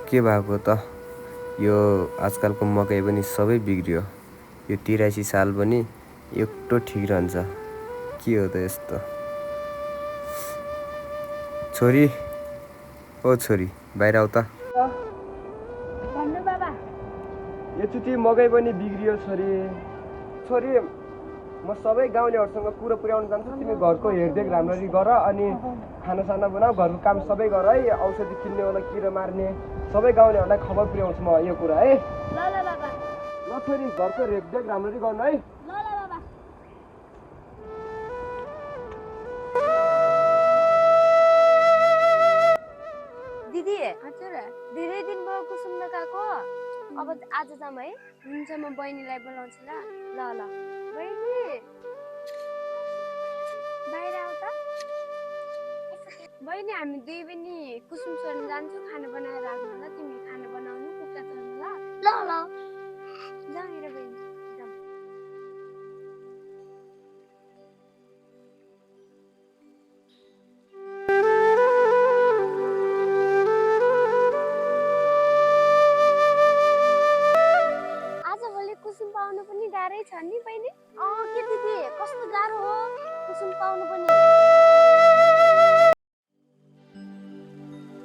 के भएको त यो आजकलको मकै पनि सबै बिग्रियो। यो 83 साल पनि एकटो ठिक रहन्छ। के हो त यस्तो? छोरी, ओ छोरी, बाहिर आऊ त। भन्नु बाबा। योचोटि मकै पनि बिग्रियो छोरी। छोरी, म सबै गाउँलेहरूसँग कुरो पुर्याउन जान्छु। तिमी घरको हेरदेख राम्ररी गर अनि खानासाना बनाऊ, घरको काम सबै गर है। औषधि किन्ने होला, किरा मार्ने सबै गाउँलेहरूलाई खबर पुर्याउँछु म यो कुरा है। ल ल बाबा। ल छोरी, घरको हेरदेख राम्ररी गर्नु है। ल ल बाबा। दिदी, हजुर धेरै दिन भयो कुसुम नखाएको। अब आज जाऊँ है? हुन्छ, म बहिनीलाई बोलाउँछु ल। ल ल बहिनी, बाहिर आऊ त। बहिनी, हामी दुई बहिनी कुसुम सोर्न जान्छौँ। खाना बनाएर राख्नु ल, तिमी खाना बनाउनु, कुखुरा चल्नु ल। ल ल जाऊ हेर बहिनी, जाऊ। आजभोलि कुसुम पाउनु पनि गाह्रै छ नि बहिनी। के दिदी, कस्तो गाह्रो हो कुसुम पाउनु पनि।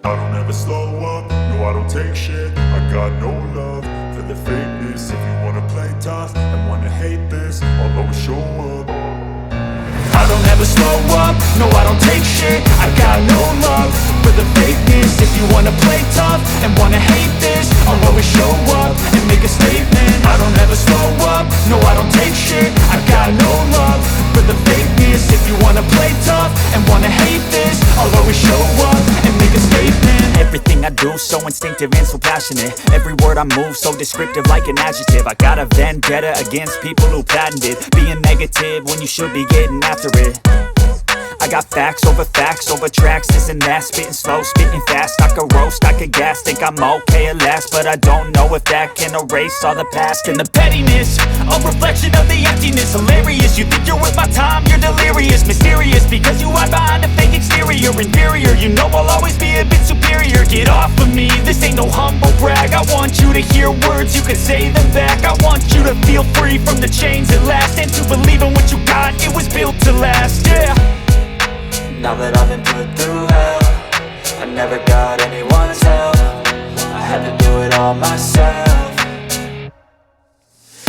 I don't ever slow up, no I don't take shit. I got no love for the fakeness. If you wanna play tough and wanna hate this, I'll always show up. I don't ever slow up, no I don't take shit. I got no love for the fakeness. If you wanna play tough and wanna hate this, I'll always show up and make a statement. I don't ever slow up, no I don't take shit. I got no love for the fakeness. If you wanna play tough and wanna hate this, I'll always show up and make a statement. Everything I do so instinctive and so passionate. Every word I move so descriptive like an adjective. I got a vendetta against people who patented being negative when you should be getting after it. I got facts over tracks, this and that. Spitting slow, spitting fast. I could roast, I could gas. Think I'm okay at last, but I don't know if that can erase all the past. And the pettiness, a reflection of the emptiness. Hilarious, you think you're worth my time, you're delirious. Mysterious, because you hide behind a fake exterior. Inferior, you know I'll always be a bit superior. Get off of me, this ain't no humble brag. I want you to hear words, you can say them back. I want you to feel free from the chains at last, and to believe in what you got, it was built to last, yeah. Now that I've been put through hell, I never got anyone's help. I had to do it all myself.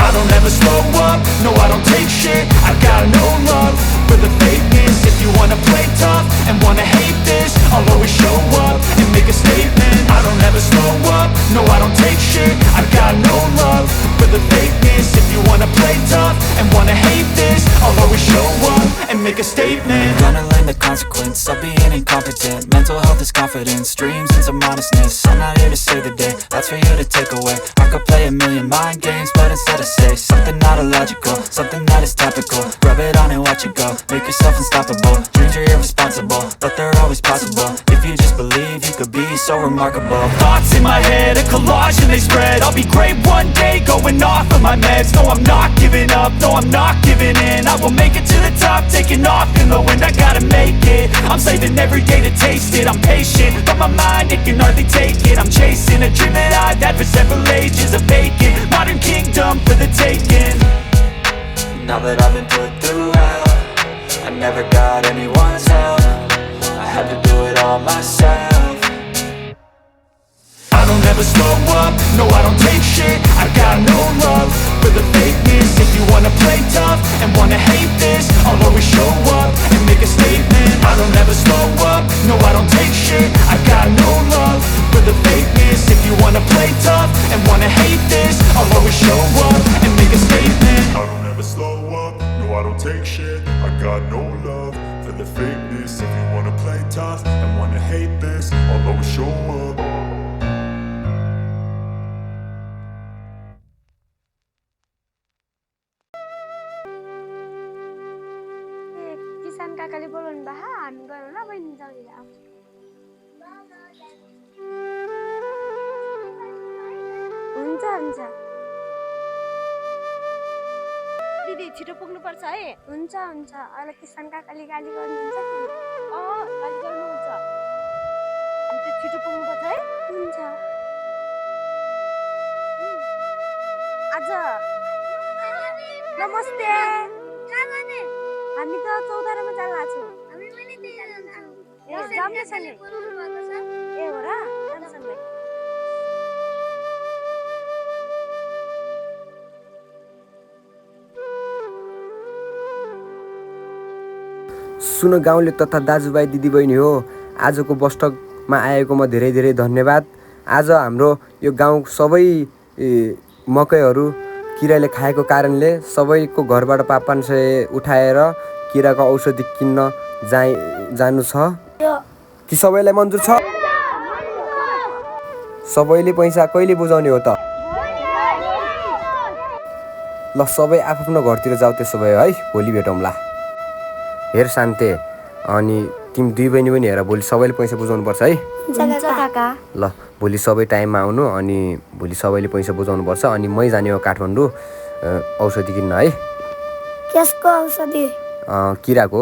I don't ever slow up, no I don't take shit. I got no love for the fakeness. If you wanna play tough and wanna hate this, I'll always show up and make a statement. I don't ever slow up, no I don't take shit. I got no love for the fakeness. If you wanna play tough and wanna hate this, I'll always show up and make a statement. Gonna learn the consequence of being incompetent. Mental health is confidence, dreams and some honestness. I'm not here to save the day, that's for you to take away. I could play a million mind games, but instead I say something not illogical, something that is topical. Rub it on and watch it go, make yourself unstoppable. Dreams are irresponsible, but they're always possible. If you just believe, you could be so remarkable. Thoughts in my head, a collage and they spread. I'll be great one day, going off of my meds. No, I'm not giving up, no, I'm not giving in. I will make it to the top, taking off in the wind. I gotta make it, I'm saving every day to taste it. I'm patient, but my mind, it can hardly take it. I'm chasing a dream that I've had for several ages. A vacant, modern kingdom for the taking. Now that I've been put through hell, I never got anyone's help. I had to do it all myself. I don't ever slow up, no I don't take shit. I got no love for the fakeness. If you wanna play tough and wanna hate this, I'll always show up and make a statement. I don't ever slow up, no I don't take shit. I got no love for the fakeness. If you wanna play tough and wanna hate this, I'll always show up and make a statement. I don't ever slow up, no I don't take shit. I got no love for the fakeness. If you wanna play tough and wanna hate this, I'll always show up. किसान काकाले बोलाउनु भा हामी गयौँ ल बहिनी, जाउँ आउँछ। हुन्छ हुन्छ दिदी, छिटो पुग्नुपर्छ है। हुन्छ हुन्छ, अहिले किसान काकाले गाली गर्नुहुन्छ फेरि। गाली गर्नुहुन्छ, छिटो पुग्नुपर्छ है। हुन्छ। आज नमस्ते हामी त 14 मा जान लाग्छौँ ए जाम्ने सँगै ए हो र जाम सँगै सुन गाउँले तथा दाजुभाइ दिदीबहिनी हो, आजको बस्टकमा आएको म धेरै धेरै धन्यवाद। आज हाम्रो यो गाउँ सबै मकैहरू किराले खाएको कारणले सबैको घरबाट 500 उठाएर किराको औषधि किन्न जानु छ। कि सबैलाई मन्जुर छ? सबैले पैसा कहिले बुझाउने हो त? ल सबै आफ्नो घरतिर जाऊ त्यसो भए है, भोलि भेटौँला। हेर शान्ते, अनि तिमी दुई बहिनी पनि हेर, भोलि सबैले पैसा बुझाउनु पर्छ है। हुन्छ काका। ल भोलि सबै टाइममा आउनु, अनि भोलि सबैले पैसा बुझाउनु पर्छ। अनि मै जाने हो काठमाडौँ औषधि किन्न है। कसको औषधि? किराको।